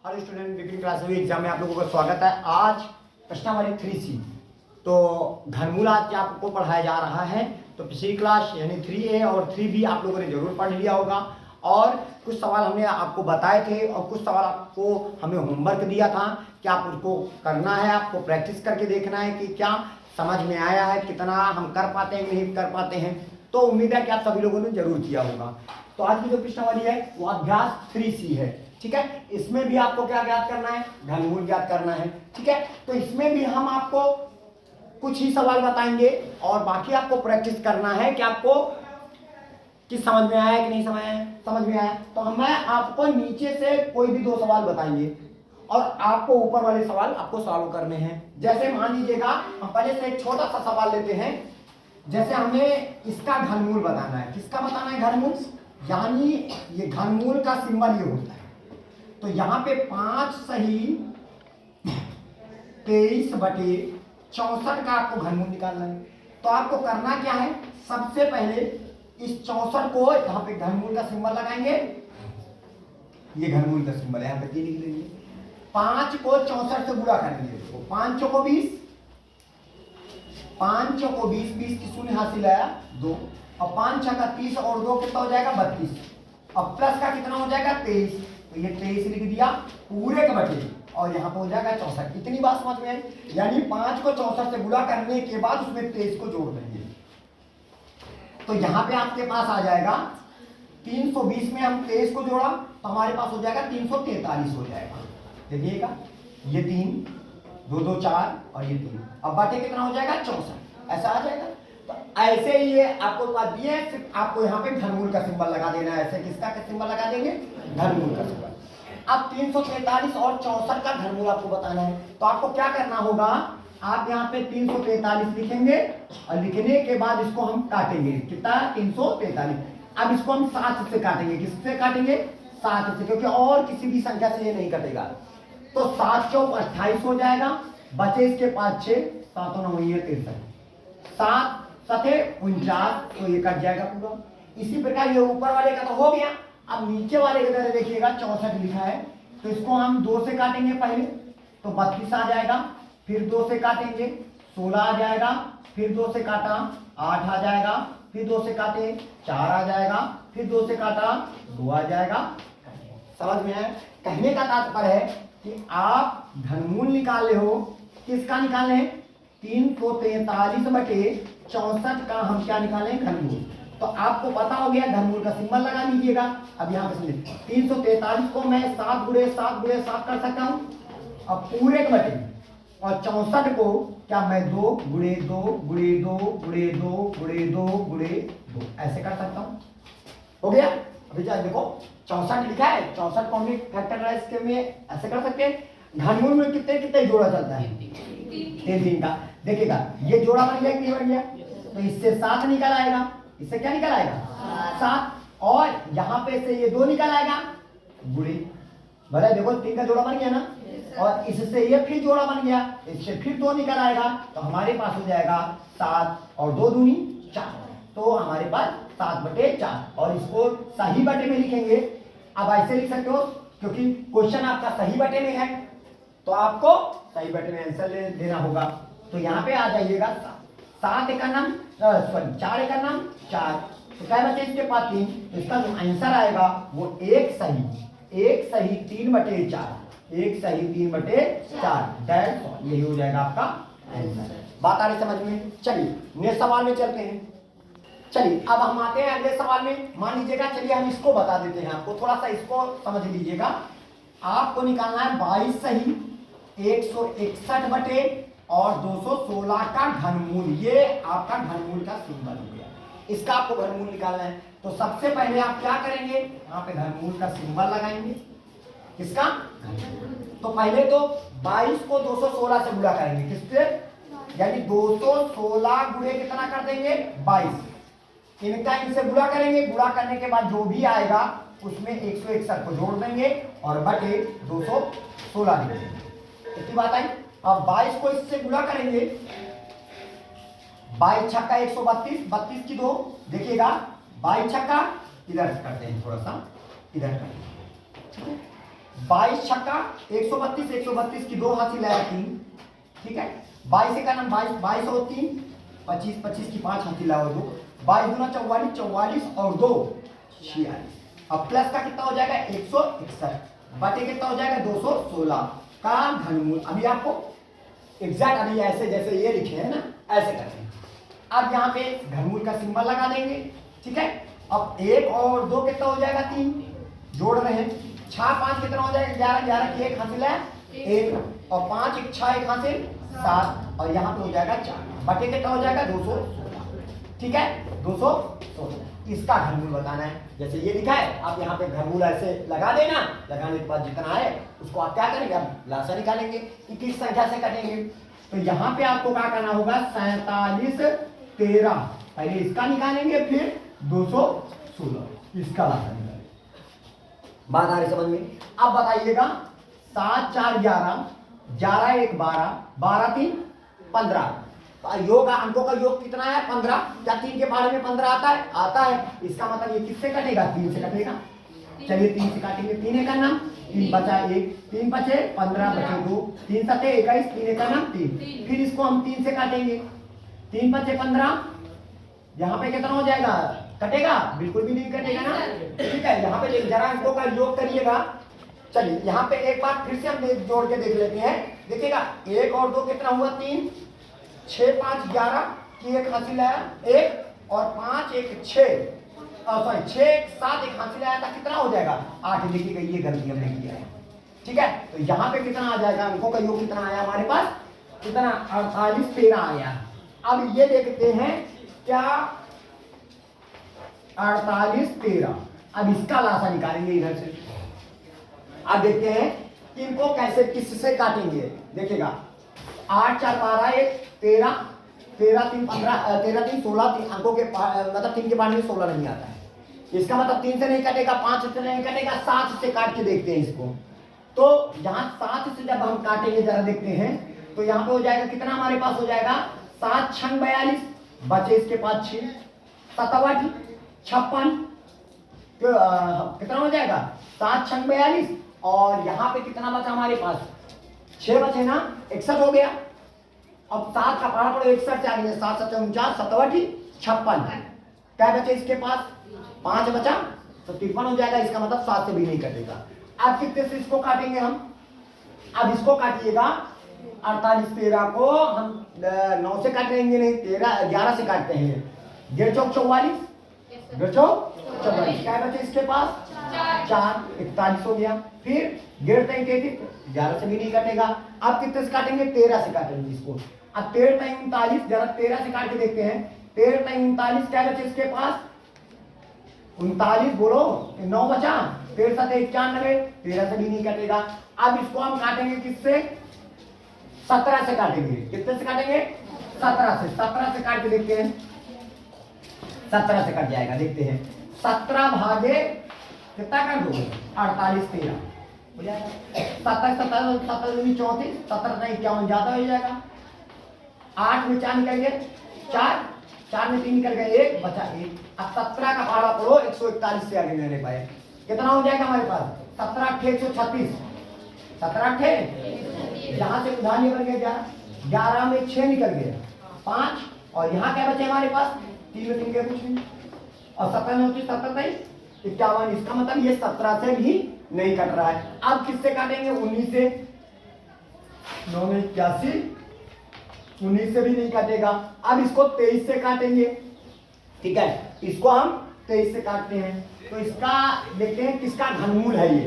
Hello student, Vipin class exam में आप लोगों का स्वागत है। आज प्रश्नावली 3C तो घनमूल आज आपको पढ़ाया जा रहा है। तो पिछली क्लास यानी 3A और 3B आप लोगों ने जरूर पढ़ लिया होगा और कुछ सवाल हमने आपको बताए थे और कुछ सवाल आपको हमें होमवर्क दिया था कि आप उसको करना है, आपको प्रैक्टिस करके देखना है कि क्या समझ में आया है, कितना हम कर पाते हैं नहीं कर पाते हैं। तो उम्मीद है कि आप सभी लोगों ने जरूर किया होगा। तो आज की जो प्रश्नावली है वो अभ्यास 3C है, ठीक है। इसमें भी आपको क्या ज्ञात करना है, घनमूल ज्ञात करना है, ठीक है। तो इसमें भी हम आपको कुछ ही सवाल बताएंगे और बाकी आपको प्रैक्टिस करना है कि आपको किस समझ में आया कि नहीं समझ में आया। तो हम आपको नीचे से कोई भी 2 सवाल बताएंगे और आपको ऊपर वाले सवाल आपको सॉल्व करने हैं। जैसे मान लीजिएगा हम पहले से एक छोटा सा सवाल लेते हैं। जैसे हमें इसका घनमूल बताना है। किसका बताना है? घनमूल, यानी ये घनमूल का सिंबल ये होता है। तो यहाँ पे 5 सही 23/64 का आपको घनमूल निकालना है। तो आपको करना क्या है, सबसे पहले इस 64 को यहाँ पे घनमूल का सिंबल लगाएंगे। ये घनमूल का सिंबल है, यहाँ पे 3 लिख लेंगे। 5 को 64 से गुणा करेंगे तो 5 चौको 20, 5 चौको 20, 20 की शून्य हासिल आया 2 और 5 छक्का 30 और 2 कितना हो जाएगा 32। अब प्लस का कितना हो जाएगा 23, तो ये 23 लिख दिया पूरे के बटे और यहाँ पे हो जाएगा 64। इतनी बात समझ में आई? यानी 5 को 64 से गुणा करने के बाद उसमें 23 को जोड़ देंगे। तो यहाँ पे आपके पास आ जाएगा 320 में हम 23 को जोड़ा तो हमारे पास हो जाएगा 343 हो जाएगा। देखिएगा ये 3 2 2 4 और ये 3, अब बटे कितना हो जाएगा 64, ऐसा आ जाएगा। तो ऐसे ही ये आपको बात दिए है, सिर्फ आपको यहाँ पे घनमूल का सिंबल लगा देना है। ऐसे किसका सिंबल लगा देंगे? घनमूल का सिंबल। अब 343 और 64 का घनमूल आपको बताना है। तो आपको क्या करना होगा, आप यहाँ पे 343 लिखेंगे और लिखने के बाद इसको हम काटेंगे। कितना? 343। अब इसको हम 7 से काटेंगे। किससे काटेंगे? 7 से, क्योंकि और किसी भी संख्या से ये नहीं कटेगा। तो 7 चौक 28 हो जाएगा, बचे इसके 5 6 7 9 63, 7 7 49, तो ये कट जाएगा पूरा। इसी प्रकार ये ऊपर वाले का तो हो गया। अब नीचे वाले की तरह देखिएगा 64 लिखा है, तो इसको हम 2 से काटेंगे पहले तो 32 आ जाएगा, फिर 2 से काटेंगे 16 आ जाएगा, फिर 2 से काटा 8 आ जाएगा, फिर 2 से काटे 4 आ जाएगा, फिर 2 से काटा 2 आ जाएगा। समझ में आया? कहने का तात्पर्य है कि आप घनमूल निकाल रहे हो। किसका निकाल रहे हैं? 343/64 का हम क्या निकालें? घनमूल। तो आपको पता हो गया, घनमूल का सिंबल लगा लीजिएगा। अब यहाँ पे समझिए 343 को मैं 7 गुणे 7 गुणे 7 कर सकता हूँ अब पूरे के बटे, और 64 को क्या मैं 2 गुणे 2 गुणे 2 गुणे 2 गुणे 2 गुणे 2 ऐसे कर सकता हूँ। हो गया? अभी जाए देखो 64 लिखा है, 64 को हम फैक्टराइज के में ऐसे कर सकते हैं। घनमूल में कितने कितने जोड़ा चलता है? 3 का। देखिएगा ये जोड़ा बन गया कि नहीं बन गया? तो इससे 7 निकल आएगा, इससे क्या निकल आएगा? 7, और यहाँ पे से ये 2 निकल आएगा गुणे। भले देखो 3 का जोड़ा बन गया ना, और इससे ये फिर जोड़ा बन गया, इससे फिर 2 निकल आएगा, तो हमारे पास हो जाएगा 7 और 2 दूनी 4। तो हमारे पास 7/4 और इसको सही बटे में लिखेंगे। अब ऐसे लिख सकते हो क्योंकि क्वेश्चन आपका सही बटे में है, तो आपको सही बटे में आंसर देना होगा। तो यहाँ पे आ जाइएगा 7 का नाम सॉरी 4 का नाम 4, तो क्या बचे इसके पास 3, तो इसका जो आंसर आएगा वो 1 सही 3/4, 1 सही 3/4 दैट यही हो जाएगा आपका आंसर। बात आ रही समझ में? चलिए नेक्स्ट सवाल में चलते हैं। चलिए अब हम आते हैं अगले सवाल में। मान लीजिएगा, चलिए हम इसको बता देते हैं आपको, थोड़ा सा इसको समझ लीजिएगा। आपको निकालना है 22 सही 161 बटे और 216 का घनमूल। ये आपका घनमूल का सिंबल हो गया, इसका आपको घनमूल निकालना है। तो सबसे पहले आप क्या करेंगे, यहाँ पे घनमूल का सिंबल लगाएंगे। किसका? तो पहले तो 22 को 216 से गुणा करेंगे। किससे? यानी 216 गुणे कितना कर देंगे? 22। इनका इनसे गुणा करेंगे, गुणा करने के बाद जो भी आएगा उसमें 161 को जोड़ देंगे और बटे 216 देंगे। इतनी बात आई। अब 22 को इससे गुणा करेंगे, 22 छक्का 132, 32 की 2, देखिएगा 22 छक्का इधर करते हैं, थोड़ा सा इधर करते हैं, 22 छक्का 132, 132 की 2 हासिल है 3, ठीक है। 22 का नाम 22, 22 और 3 25, 25 की 5 हासिल है और 2, 22 दूना 44, 44 और 2 46। अब प्लस का कितना हो जाएगा 161 बटे कितना हो जाएगा 216 का घनमूल। अभी आपको एग्जैक्ट अभी ऐसे जैसे ये लिखे हैं ना ऐसे करते हैं। अब यहाँ पे घनमूल का सिंबल लगा देंगे, ठीक है। अब 1 और 2 कितना हो जाएगा 3, जोड़ रहे हैं। 6 5 कितना हो जाएगा 11, 11 की 1 हासिल है 1 और 5 1 6 1 हासिल 7 और यहाँ पे हो जाएगा 4 बटे कितना हो जाएगा 216, ठीक है 216। इसका घनमूल बताना है, जैसे ये लिखा है आप यहाँ पे घनमूल ऐसे लगा देना। लगाने के बाद जितना है उसको आप क्या करेंगे, आप लासा निकालेंगे कि किस संख्या से कटेंगे। तो यहाँ पे आपको क्या करना होगा 47 13, पहले इसका निकालेंगे फिर 216 इसका लासा निकालेंगे। बात आ रही समझ में। अब बताइएगा 7 4 11, 11 1 12, 12 3 15, योग अंकों का योग कितना है 15। क्या 3 के बारे में 15 आता है? आता है। इसका मतलब ये किससे कटेगा 3 से कटेगा। चलिए 3 से काटेंगे, 3 का नाम 3 बचा 1, 3 बचे 15 बचे 2, 3 7 21, 3 का नाम 3। फिर इसको हम 3 से काटेंगे, 3 बचे 15, यहाँ पे कितना हो जाएगा कटेगा? बिल्कुल भी नहीं कटेगा ना, ठीक है। यहाँ पे जरा अंकों का योग करिएगा। चलिए यहाँ पे एक बार फिर से हम जोड़ के देख लेते हैं। देखिएगा 1 और 2 कितना हुआ 3, 6 5 11 की 1 हासिल आया 1 और 5 1 6 सॉरी 6 1 7 1 हासिल आया था, कितना हो जाएगा 8। देखिएगा ये गलती हमने किया है, ठीक है। तो यहाँ पे कितना आ जाएगा अंकों का योग कितना आया हमारे पास, कितना 48 13 आया। अब ये देखते हैं क्या 48 13। अब इसका लासा निकालेंगे इधर से। अब देखते हैं कि इनको कैसे किससे काटेंगे। देखिएगा 8 4 12 1 13, 13 3 15, 13 3 16, 3 अंकों के मतलब 3 के बाद में 16 नहीं आता है। इसका मतलब 3 से नहीं कटेगा, 5 से नहीं कटेगा, 7 से काट के देखते हैं इसको। तो यहाँ 7 से जब हम काटेंगे जरा देखते हैं तो यहाँ पे हो जाएगा कितना हमारे पास हो जाएगा 7 6 42, बचे इसके पास 6 7 8 56, कितना हो जाएगा 7 6 42 और यहाँ पे कितना बचा हमारे पास 6 बचे ना 61 हो गया। अब 7 का पढ़ा पड़ो 61 से आगे 7 7 49 7 8 56, क्या बचे इसके पास 5 बचा तो 53 हो जाएगा। इसका मतलब 7 से भी नहीं कटेगा। अब कितने से इसको काटेंगे हम, अब इसको काटिएगा 48 13 को हम 9 से काटेंगे नहीं 13 11 से काटते हैं। 1 चौक 44, 1 चौक 44, क्या बचे इसके पास 4 41 हो गया। फिर 1 3 33, 11 से भी नहीं कटेगा। अब कितने से काटेंगे 13 से काटेंगे इसको। अब 13 3 39, जरा 13 से काट के देखते हैं। 13 3 39, क्या बचे इसके पास 39, बोलो 9 बचा 13 7 91, 13 से भी नहीं कटेगा। अब इसको हम काटेंगे किससे 17 से काटेंगे। कितने से काटेंगे 17 से। 17 से काट के देखते हैं, 17 से कट जाएगा। देखते हैं 17 भागे कितना कर दोगे 48 13 हो जाएगा। 17 17 17 34, 17 नहीं 51 ज्यादा हो जाएगा। 8 में 4 निकल गए 4, 4 में 3 निकल गए 1 बचा 1। अब 17 का पहाड़ा पढ़ो 141 से आगे नहीं पाए, कितना हो जाएगा हमारे पास 17 8 136, 17 8 यहाँ से उधार निकल गया 11 में 6 निकल गया 5 और यहाँ क्या बचे हमारे पास 3 में 3 के कुछ नहीं और 17 में 17 नहीं 51। इसका मतलब ये 17 से भी नहीं कट रहा है। अब किससे काटेंगे 19 से, 9 में 81, 19 से भी नहीं काटेगा। अब इसको 23 से काटेंगे, ठीक है। इसको हम 23 से काटते हैं तो इसका देखते हैं किसका घनमूल है ये।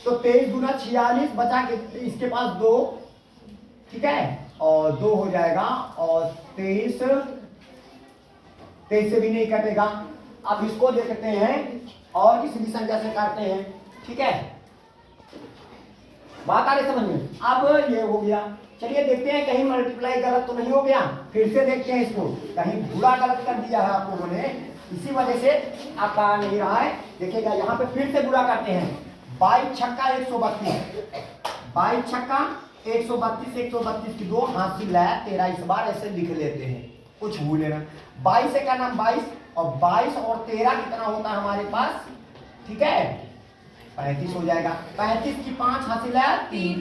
तो 23 गुना 46 बचा के इसके पास 2, ठीक है और 2 हो जाएगा और 23 से भी नहीं कटेगा। अब इसको देखते हैं और किसी भी संख्या से काटते हैं, ठीक है। बात आ रही समझ में। अब ये हो गया, चलिए देखते हैं कहीं मल्टीप्लाई गलत तो नहीं हो गया। फिर से देखते हैं इसको, कहीं पूरा गलत कर दिया है आप लोगों ने, इसी वजह से आपका नहीं रहा है। देखिएगा यहाँ पे फिर से बुरा करते हैं। 22 छक्का 132, 22 छक्का 132, 132 की 2 हासिल है 13। इस बार ऐसे लिख लेते हैं, कुछ भूले ना। 22 का नाम 22 और 22 और 13 कितना होता है हमारे पास, ठीक है 35 हो जाएगा। 35 की 5 हासिल है 3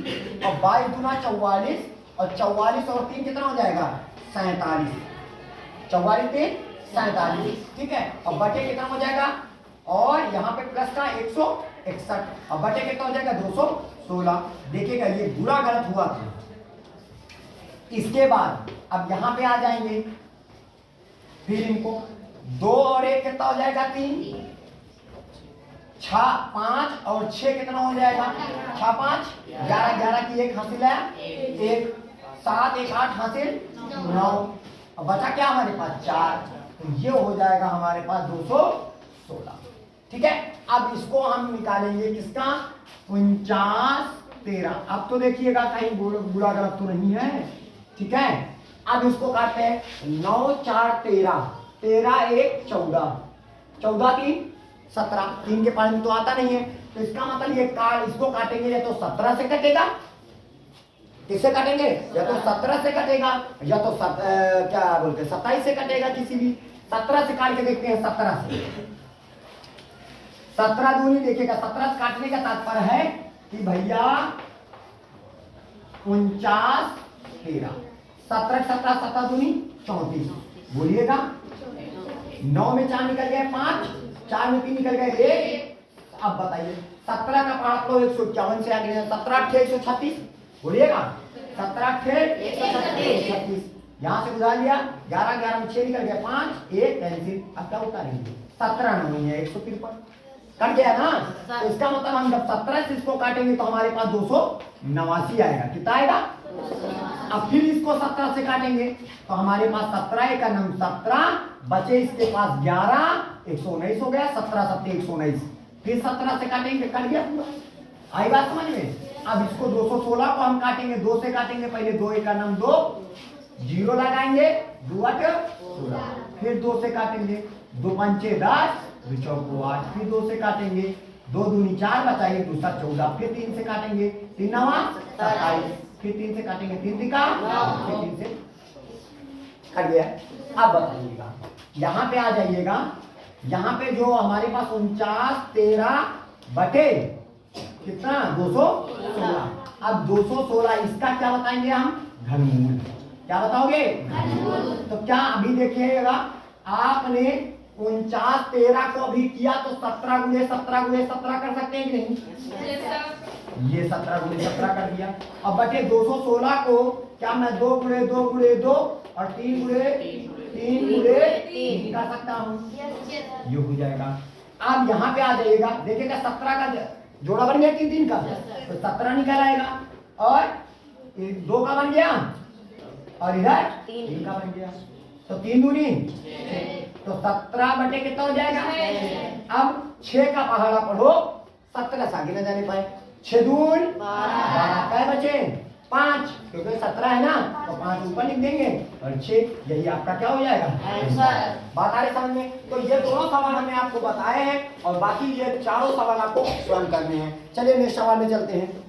और 22 दूना 44 और 44 और 3 कितना हो जाएगा 47। 44 3 47, ठीक है। और बटे कितना हो जाएगा और यहाँ पे प्लस का 161 और बटे कितना हो जाएगा 216। देखिएगा ये बुरा गलत हुआ था। इसके बाद अब यहाँ पे आ जाएंगे, फिर इनको 2 और 1 कितना हो जाएगा 3, 6 5 और 6 कितना हो जाएगा 6 5 11, 11 की 1 हासिल है 1, 7 1 8 हासिल 9 और बचा क्या हमारे पास 4, तो ये हो जाएगा हमारे पास 216, ठीक है। अब इसको हम निकालेंगे किसका 49 13। अब तो देखिएगा कहीं बुरा गलत तो नहीं है, ठीक है। अब इसको काटते हैं 9 4 13, 13 1 14, 14 3 17, 3 के पास में तो आता नहीं है, तो इसका मतलब ये काट इसको काटेंगे या तो 17 से कटेगा, किससे काटेंगे या तो 17 से कटेगा या तो क्या बोलते हैं 27 से कटेगा, किसी भी 17 से काट के देखते हैं। 17 से 17 दूनी देखिएगा, 17 से काटने का तात्पर्य है कि भैया 49 13, 17 17 17 दूनी 34, बोलिएगा 9 में 4 निकल गए 5, 4 में 3 निकल गए 1। अब बताइए 17 का पहाड़ लो 151 से आगे 17 8 136, बोलिएगा 17 8 136, यहाँ से बुझा लिया 11 11 में 6 निकल गया 5 1 कैंसिल। अब क्या उतारेंगे 17 नहीं है 153 कट गया ना, तो इसका मतलब हम जब 17 से इसको काटेंगे तो हमारे पास 289 आएगा। कितना आएगा, अब फिर इसको 17 से काटेंगे तो हमारे पास 17 का नंबर 17 बचे इसके पास 11 119 हो गया, 17 7 119, फिर 17 से काटेंगे कट गया पूरा। आई बात समझ में। अब इसको 216 को हम काटेंगे 2 से काटेंगे, पहले 2 का नाम 2 जीरो लगाएंगे 2 8 16, फिर 2 से काटेंगे 2 5 10 2 चौको 8, फिर 2 से काटेंगे 2 दूनी 4 बचाइए 2 7 14, फिर 3 से काटेंगे 3 9 27, फिर 3 से काटेंगे 3 दिखा, फिर 3 से कट गया। अब बताइएगा यहाँ पे आ जाइएगा, यहाँ पे जो हमारे पास 49 13 बटे कितना 216, अब 216 इसका क्या बताएंगे हम घनमूल, क्या बताओगे तो क्या अभी देखिएगा आपने 49 13 को अभी किया तो 17 गुणे 17 गुणे 17 कर सकते हैं कि नहीं, ये 17 गुणे 17 कर दिया। अब बटे 216 को क्या मैं 2 गुणे 2 गुणे 2 और 3 गुणे 3 गुणे 3 कर सकता हूँ, ये हो जाएगा। अब यहाँ पे आ जाइएगा, देखिएगा 17 का जोड़ा बन गया 3 3 का, तो 17 निकल आएगा और 2 का बन गया और इधर 3 का बन गया, तो 3 दूनी तो 17 बटे कितना हो जाएगा। अब 6 का पहाड़ा पढ़ो 17 से आगे न जाने पाए, 6 दून 12 क्या बचे 5, क्योंकि 17 है ना तो 5 ऊपर लिख देंगे और 6, यही आपका क्या हो जाएगा आंसर। बात आ रही समझ में। तो ये दोनों सवाल हमने आपको बताए हैं और बाकी ये चारों सवाल आपको स्वयं करने हैं। चलिए नेक्स्ट सवाल में चलते हैं।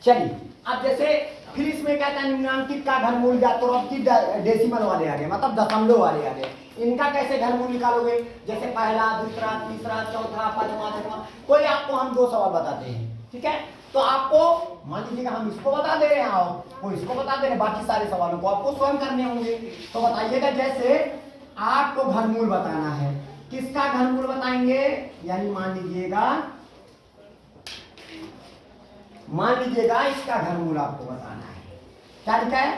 चलिए अब जैसे फिर इसमें कहता है निम्नांकित का घनमूल ज्ञात करो, अब की डेसिमल वाले आ गए, मतलब दशमलव वाले आ गए, इनका कैसे घनमूल निकालोगे। जैसे पहला दूसरा तीसरा चौथा पांचवा छठवां, कोई आपको हम 2 सवाल बताते हैं, ठीक है, तो आपको मान लीजिएगा हम इसको बता दे रहे हैं और वो इसको बता दे रहे हैं, बाकी सारे सवालों को आपको स्वयं करने होंगे। तो बताइएगा जैसे आपको घनमूल बताना है, किसका घनमूल बताएंगे, यानी मान लीजिएगा इसका घनमूल आपको बताना है। क्या लिखा है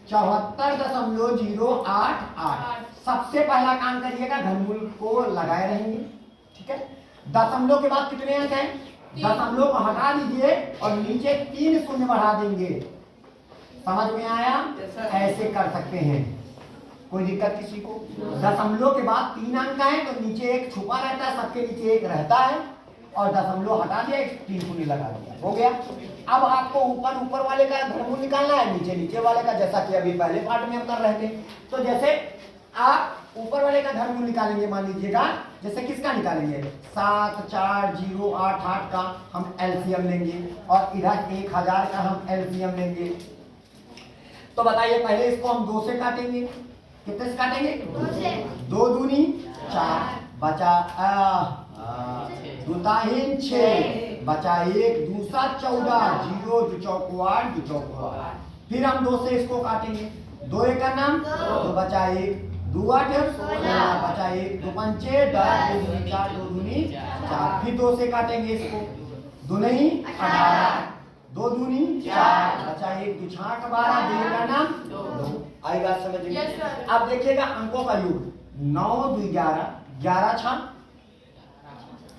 74.088। सबसे पहला काम करिएगा घनमूल को लगाए रहेंगे, ठीक है। दशमलव के बाद कितने अंक हैं, दशमलव को हटा दीजिए और नीचे 3 शून्य बढ़ा देंगे। समझ में आया, ऐसे कर सकते हैं, कोई दिक्कत किसी को। दशमलव के बाद 3 अंक है तो नीचे 1 छुपा रहता है, सबके नीचे 1 रहता है और दशमलव हटा दिया 3 शून्य लगा दिया, हो गया। अब आपको ऊपर वाले का घनमूल निकालना है, नीचे वाले का, जैसा कि अभी पहले पार्ट में हम कर रहे थे। तो जैसे आप ऊपर वाले का घनमूल निकालेंगे, मान लीजिएगा जैसे किसका निकालेंगे 7 4 0 8 8 का हम एलसीएम लेंगे और इधर 1000 का हम एलसीएम लेंगे। तो बताइए पहले इसको हम 2 से काटेंगे, कितने से काटेंगे 2 से, 2 दूनी 4 बचा दुताहीन 6 बचा 1 दूसरा 14 0 दो चौको 8 दो चौको 8। फिर हम 2 से इसको काटेंगे 2 एक का नाम 2 बचा 1 2 8 16 बचा 1 2 पंचे 10 2 दूनी 4 2 दूनी 4। फिर 2 से काटेंगे इसको 2 नहीं 18 2 दूनी 4 बचा 1 2 6 12 2 का नाम 2। आई बात समझ में? अब देखिएगा अंकों का योग 9 2 11 11 6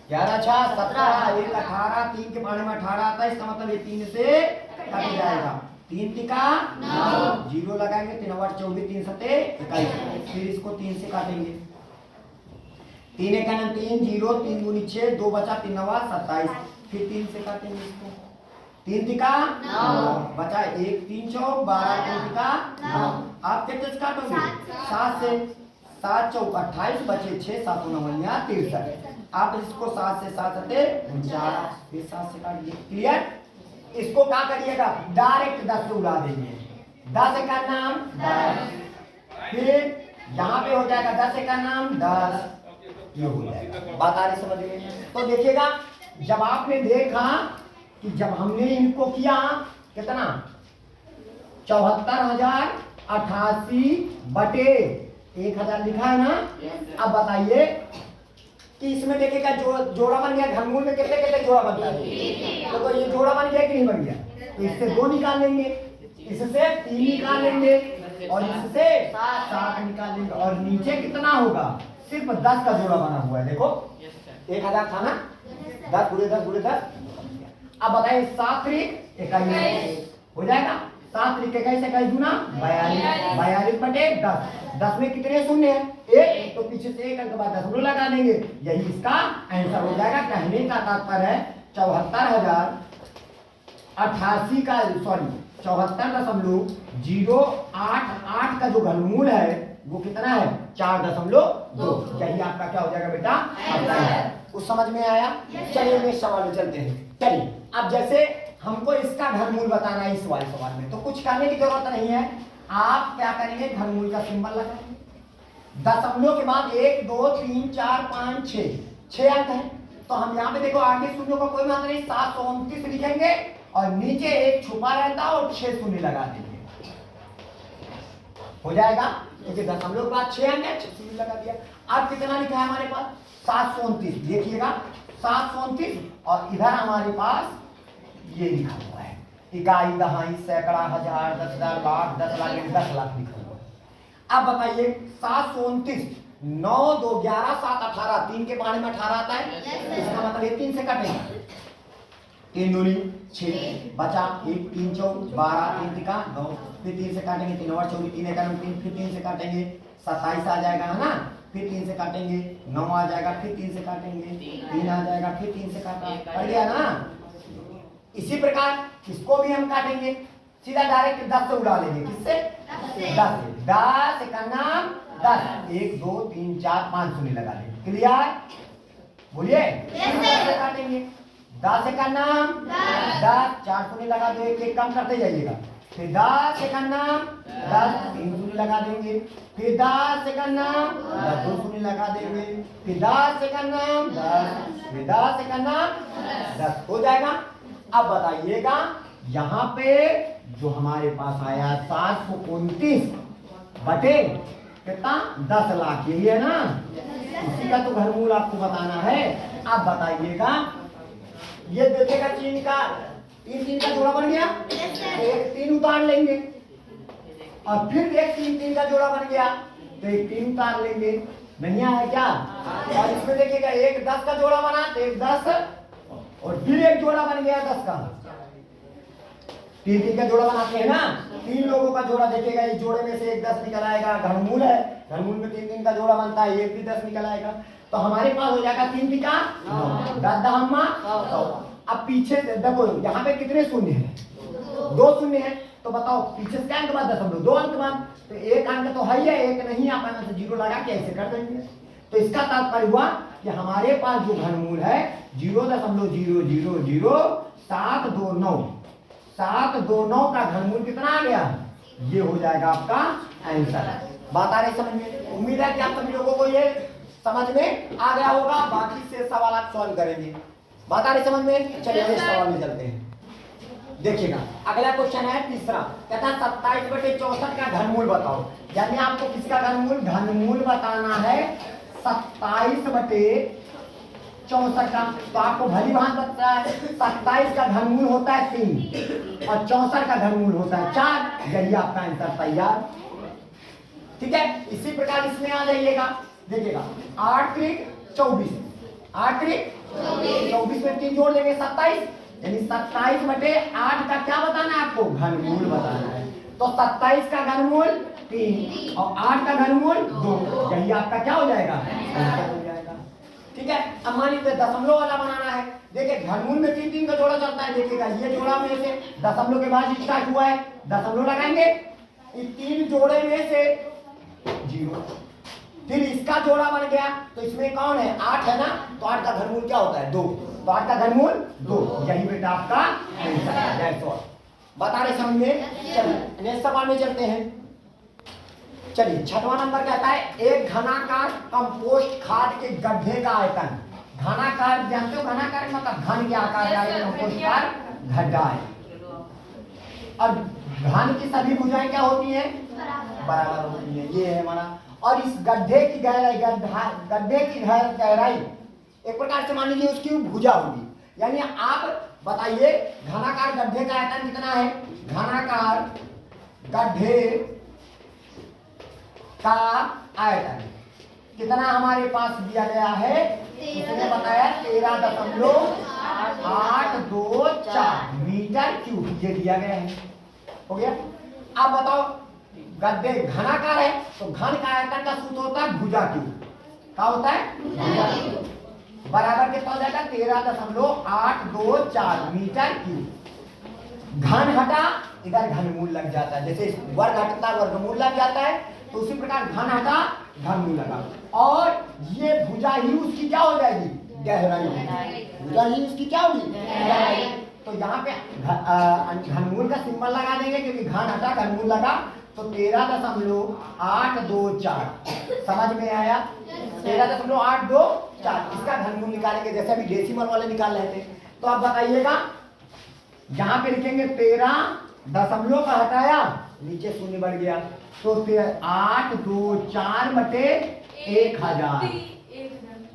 11 6 17 1 18 3 के पानी में 18 आता है। इसका मतलब ये 3 से कट जाएगा 3 टिका 9 जीरो लगाएंगे 3 8 24 3 7 21। फिर इसको 3 से काटेंगे 3 एक 3 0 3 दूनी 6 2 बचा 3 9 27। फिर 3 से काटेंगे इसको 3 टिका 9 बचा 1 3 चौक 12 3 टिका 9। आप कितने से काटोगे 7 से 7 चौक 28 बचे 6 7 9 63। आप इसको 7 से 7 49 फिर 7 से काट दिए। क्लियर? इसको क्या करिएगा डायरेक्ट 10 से उड़ा देंगे 10 का नाम 10। फिर यहाँ पे हो जाएगा 10 का नाम 10 ये हो जाएगा। बात आ रही समझ में? तो देखिएगा जब आपने देखा कि जब हमने इनको किया कितना 74,088 बटे 1000 लिखा है ना। अब बताइए कि इसमें देखिएगा जो जोड़ा बन गया घनमूल में कितने कितने जोड़ा बनता है तो ये जोड़ा बन गया कि नहीं बन गया? तो इससे 2 निकाल लेंगे इससे 3 निकाल लेंगे और इससे 7 निकाल लेंगे और नीचे कितना होगा सिर्फ 10 का जोड़ा बना हुआ है। देखो 1000 था ना 10 गुणे 10 गुणे 10। अब बताइए 7 त्रिक 21 हो जाएगा 7 त्रिक 21 21 दूना 42 42 बटे 10 10 में कितने शून्य है 1 तो पीछे से 1 अंक बाद दशमलव लगा देंगे यही इसका आंसर हो जाएगा। कहने का तात्पर्य है 74,088 का 74.088 का जो घनमूल है वो कितना है 4.2। यही आपका क्या हो जाएगा बेटा आंसर। कुछ समझ में आया? चलिए नेक्स्ट सवाल में चलते हैं। चलिए अब जैसे हमको इसका घनमूल बताना है इस वाले सवाल में तो कुछ करने की जरूरत नहीं है। आप क्या करेंगे घनमूल का सिंबल लगाएंगे दशमलव के बाद 1 2 3 4 5 6 अंक है। तो हम यहाँ पे देखो आगे शून्यों का कोई मतलब नहीं 729 लिखेंगे और नीचे 1 छुपा रहता और 6 शून्य लगा देंगे हो जाएगा क्योंकि दशमलव के बाद 6 अंक है 6 शून्य लगा दिया। अब कितना लिखा है हमारे पास 729 देखिएगा 729 और इधर हमारे पास ये लिखा हुआ है इकाई दहाई सैकड़ा हजार 10,000 लाख 10 लाख 10 लाख लिखा हुआ है। अब बताइए 729 9 2 11 7 18 3 के पानी में 18 आता है इसका मतलब ये 3 से कटेगा 3 दूनी 6 बचा 1 3 चौक 12 3 टिका 9 फिर 3 से काटेंगे 3 और 24 3 1 3 फिर 3 से काटेंगे 27 आ जाएगा है ना। फिर 3 से काटेंगे 9 आ जाएगा फिर 3 से काटेंगे 3 आ जाएगा फिर 3 से काटा पड़ गया ना। इसी प्रकार इसको भी हम काटेंगे सीधा डायरेक्ट 10 से उड़ा लेंगे किससे 10 से 10 का नाम 10 1 2 3 4 5 शून्य लगा देंगे। क्लियर? बोलिए 10 से काटेंगे 10 का नाम 10 4 शून्य लगा दो एक कम करते जाइएगा फिर 10 का नाम 10 3 शून्य लगा देंगे फिर 10 का नाम 10 2 शून्य लगा देंगे फिर 10 का नाम 10 फिर 10 का नाम 10 हो जाएगा। अब बताइएगा यहाँ पे जो हमारे पास आया 729 बटे कितना 10 लाख यही है ना इसी का तो घनमूल आपको बताना है। अब बताइएगा ये देखिएगा 3 का 3 का जोड़ा बन गया एक 3 उतार लेंगे और फिर एक 3 का जोड़ा बन गया तो एक 3 उतार लेंगे नहीं आया क्या। और इसमें देखिएगा एक 10 का जोड़ा बना तो एक 10 और फिर एक जोड़ा बन गया 10 का 3 का जोड़ा बनाते हैं ना 3 लोगों का जोड़ा देखिएगा इस जोड़े में से एक 10 निकल आएगा घनमूल है घनमूल में 3 का जोड़ा बनता है एक भी 10 निकल आएगा तो हमारे पास हो जाएगा 3 का 9 अब पीछे देखो यहाँ पे कितने शून्य है 2 शून्य है तो बताओ पीछे से क्या अंक बाद 2 अंक बाद तो 1 अंक तो है ही है एक नहीं आप से 0 लगा के ऐसे कर देंगे। तो इसका तात्पर्य हुआ कि हमारे पास जो घनमूल है 0.0000729 का घनमूल कितना आ गया ये हो जाएगा आपका आंसर। बात आ रही समझ में? उम्मीद है कि आप सभी लोगों को ये समझ में आ गया होगा। बाकी से सवाल आप सॉल्व करेंगे। बात आ रही समझ में? चलिए इस सवाल में चलते हैं। देखिएगा अगला क्वेश्चन है तीसरा, कहता है 27/64 का घनमूल बताओ। यानी आपको किसका घनमूल? घनमूल बताना है 27/64 का। तो आपको भली भांति पता है 27 का घनमूल होता है 3 और 64 का घनमूल होता है 4। यही आपका आंसर तैयार। ठीक है, इसी प्रकार इसमें आ जाइएगा। देखिएगा 8 त्रिक 24, 8 त्रिक 24 में 3 जोड़ देंगे 27, यानी 27/8 का क्या बताना है आपको? घनमूल बताना है। तो 27 का घनमूल 3 और 8 का घनमूल 2। यही आपका क्या हो जाएगा? आंसर हो जाएगा। ठीक है, अब मान लीजिए दशमलव वाला बनाना है। देखिए घनमूल में 3 का जोड़ा चलता है। देखिएगा ये जोड़ा में से दशमलव के बाद स्टार्ट हुआ है, दशमलव लगाएंगे, इस 3 जोड़े में से 0, फिर इसका जोड़ा बन गया। तो इसमें कौन है? 8 है ना। तो 8 का घनमूल क्या होता है? 2। तो 8 का घनमूल 2। यही बेटा आपका आंसर है। That's all. बता रहे समझ में? चलिए नेक्स्ट सवाल में चलते हैं। चलिए 6वां नंबर कहता है एक घनाकार कंपोस्ट खाद के गड्ढे का आयतन। घनाकार जानते हो? घनाकार मतलब घन के आकार का कंपोस्ट खाद गड्ढा है। और घन की सभी भुजाएं क्या होती है? बराबर होती है। ये है हमारा। और इस गड्ढे की गहराई, गड्ढे की गहराई एक प्रकार से मान लीजिए उसकी भुजा होगी। यानी आप बताइए घनाकार गड्ढे का आयतन कितना है? घनाकार गड्ढे का आयतन कितना हमारे पास दिया गया है? उसने बताया 13.824 मीटर क्यूब ये दिया गया है। हो गया। अब बताओ गड्ढे घनाकार है तो घन का आयतन का सूत्र होता है भुजा क्यूब। क्या होता है? भुजा क्यूब। बराबर कितना हो जाएगा? 13.824 मीटर क्यूब। घन हटा इधर घनमूल लग जाता है। जैसे वर्ग हटता वर्गमूल लग जाता है, तो उसी प्रकार घन हटा घनमूल लगा। और ये भुजा ही उसकी क्या हो जाएगी? गहराई। भुजा ही उसकी क्या होगी? गहराई। तो यहाँ पे घनमूल का सिंबल लगा देंगे क्योंकि घन हटा घनमूल लगा। तो 13.824 समझ में आया? 13.824 इसका घनमूल निकालेंगे जैसे अभी डेसिमल वाले निकाल रहे थे। तो आप बताइएगा यहाँ पे लिखेंगे 13 दशमलव का हटाया, नीचे शून्य बढ़ गया, तो 824/1000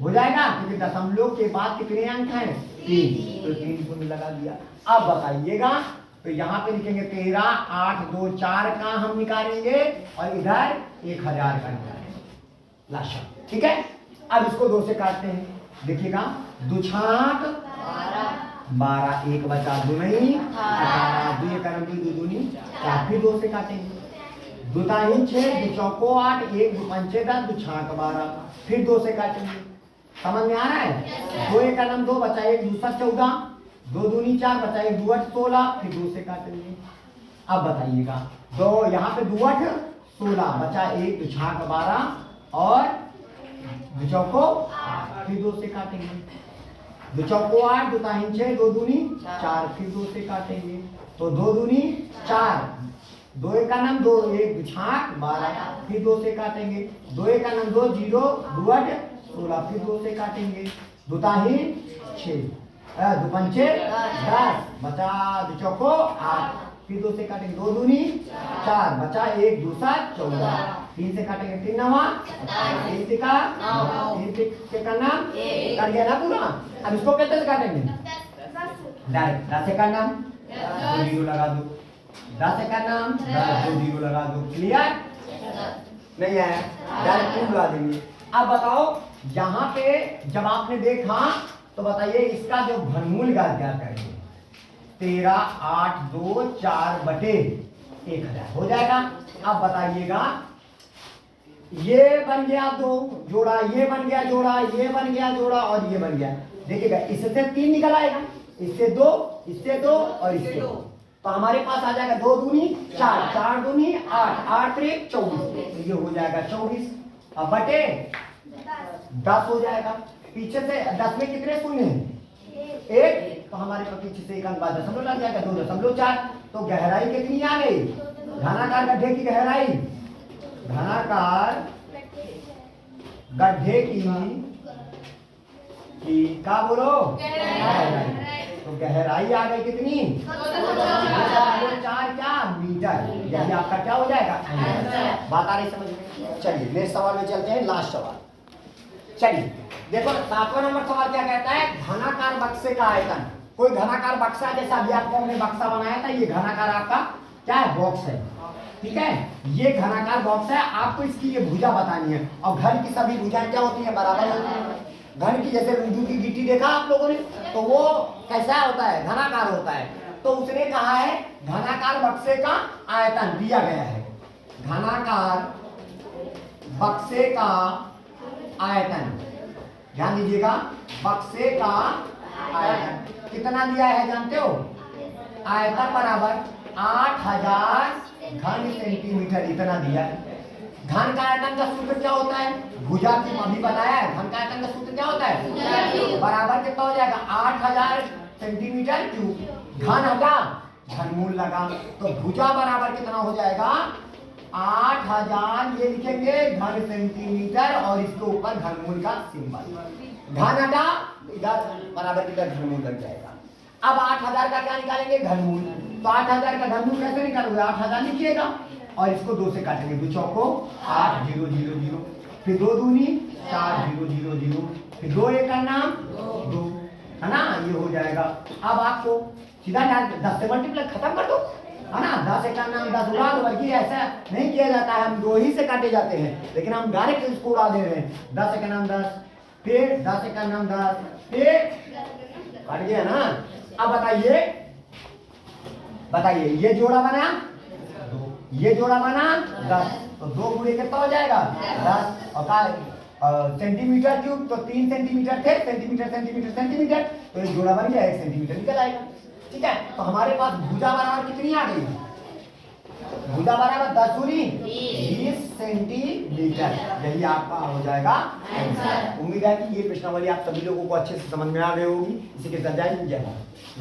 हो जाएगा। क्योंकि दशमलव के बाद कितने अंक हैं? 3, तो 3 शून्य लगा दिया। अब बताइएगा तो यहाँ पे लिखेंगे 13.824 का हम निकालेंगे और इधर 1000 का निकालेंगे लाशा। ठीक है, अब इसको 2 से काटते हैं। देखिएगा 2 छाक 12, 1 बचा 2 नहीं 18, 2 करम 2 दूनी 4, फिर 2 से काटेंगे। 2 ताही 6, 2 चौको 8, 1 2 पंचे 10, 2 छाक 12, फिर 2 से काटेंगे। समझ में आ रहा है? 2 एक करम 2 बचा 1 2 7 14, 2 दूनी 4 बचा 1 2 8 16, फिर 2 से काटेंगे। अब बताइएगा 2 यहाँ पे 2 8 16 बचा 1 2 छाक 12 और 2 चौको 8, फिर 2 से काटेंगे। 2 चौको 8, 2 ताही 6, 2 दूनी 4, फिर 2 से काटेंगे। तो 2 दूनी 4, 2 एक का नाम 2 1 2 छाक 12, फिर 2 से काटेंगे। 2 एक का नाम 2 0 2 8 16, फिर 2 से काटेंगे। 2 ताही 6, 2 पंचे 10 बचा 2 चौको 8, फिर 2 से काटेंगे। 2 दूनी 4 बचा 1 2 7 14, 3 से काटेंगे। 3 9 3 का 3 से करना कर गया ना पूरा। अब इसको कैसे काटेंगे? डायरेक्ट 10 से करना 2 जीरो लगा दो, 10 से करना 2 जीरो लगा दो। क्लियर? नहीं है? डायरेक्ट लगा देंगे। अब बताओ यहाँ पे जब आपने देखा तो बताइए इसका जो घनमूल का क्या करेंगे? 13.824/1000 हो जाएगा। अब बताइएगा ये बन गया 2 जोड़ा, ये बन गया जोड़ा, ये बन गया जोड़ा और ये बन गया। देखिएगा इससे 3 निकल आएगा, इससे 2, इससे 2 और इससे 2। तो हमारे पास आ जाएगा 2 दूनी 4, 4 दूनी 8, 8 3 24, तो ये हो जाएगा 24। अब बटे 10 हो जाएगा। पीछे से 10 में कितने शून्य हैं? 1, तो हमारे पास पीछे से 1 अंक बाद दशमलव लग जाएगा 2.4। तो गहराई कितनी आ गई? घनाकार गड्ढे की गहराई, घनाकार गड्ढे की क्या बोलो, गहराई। तो गहराई आ गई कितनी, 4 क्या मीटर। यही आपका क्या हो जाएगा, बात आ रही समझ में। चलिए नेक्स्ट सवाल में चलते हैं, लास्ट सवाल। चलिए देखो 7वां नंबर सवाल क्या कहता है, घनाकार बक्से का आयतन। कोई घनाकार बक्सा, जैसा अभी आपको हमने बक्सा बनाया था, ये घनाकार आपका क्या है, बॉक्स है, ठीक है। ये घनाकार बॉक्स है, आपको इसकी ये भुजा बतानी है। और घन की सभी भुजाएं क्या होती है, बराबर होती है। घन की जैसे रुजू की गिट्टी देखा आप लोगों ने, तो वो कैसा होता है, घनाकार होता है। तो उसने कहा है घनाकार बक्से का आयतन दिया गया है, घनाकार बक्से का आयतन, ध्यान दीजिएगा, बक्से का आयतन कितना दिया है जानते हो, आयतन बराबर 8000 घन सेंटीमीटर, इतना दिया है। घन का आयतन का सूत्र क्या होता है, भुजा की अभी बताया है, घन का आयतन का सूत्र क्या होता है, बराबर कितना हो जाएगा 8000 सेंटीमीटर क्यूब। घन हटा घनमूल लगा, तो भुजा बराबर कितना हो जाएगा 8000, ये लिखेंगे घन सेंटीमीटर और इसके ऊपर घनमूल का सिंबल। घन हटा इधर बराबर इधर घनमूल लग जाएगा। अब 8000 का क्या निकालेंगे, घनमूल। तो 8000 का घनमूल कैसे निकालोगे, 8000 लिखिएगा और इसको 2 से काटेंगे, 2 चौको 8 0 0 0, फिर 2 दूनी 4 0 0 0, फिर 2 एक का नाम 2, है ना, ये हो जाएगा। अब आपको सीधा 10 से मल्टीप्लाई खत्म कर दो, है ना, 10 एक का नाम 10 उड़ा दो, बल्कि ऐसा नहीं किया जाता है, हम 2 ही से काटे जाते हैं, लेकिन हम डायरेक्ट इसको उड़ा दे रहे हैं। 10 एक का नाम 10, फिर 10 एक का नाम 10, फिर कट गया ना। अब बताइए ये जोड़ा बना 2, ये जोड़ा बना 10, तो 2 गुणे कितना हो जाएगा 10, और सेंटीमीटर क्यूब, तो 3 सेंटीमीटर थे, सेंटीमीटर सेंटीमीटर सेंटीमीटर, तो ये जोड़ा बन गया 1 सेंटीमीटर निकल आएगा, ठीक है। तो हमारे पास भुजा बराबर कितनी आ गई, भुजा बराबर 10 दूनी 20 सेंटीमीटर, यही आपका हो जाएगा आंसर। उम्मीद है कि ये प्रश्नावली आप सभी लोगों को अच्छे से समझ में आ गई होगी। इसी के साथ जय हिंद, जय भारत।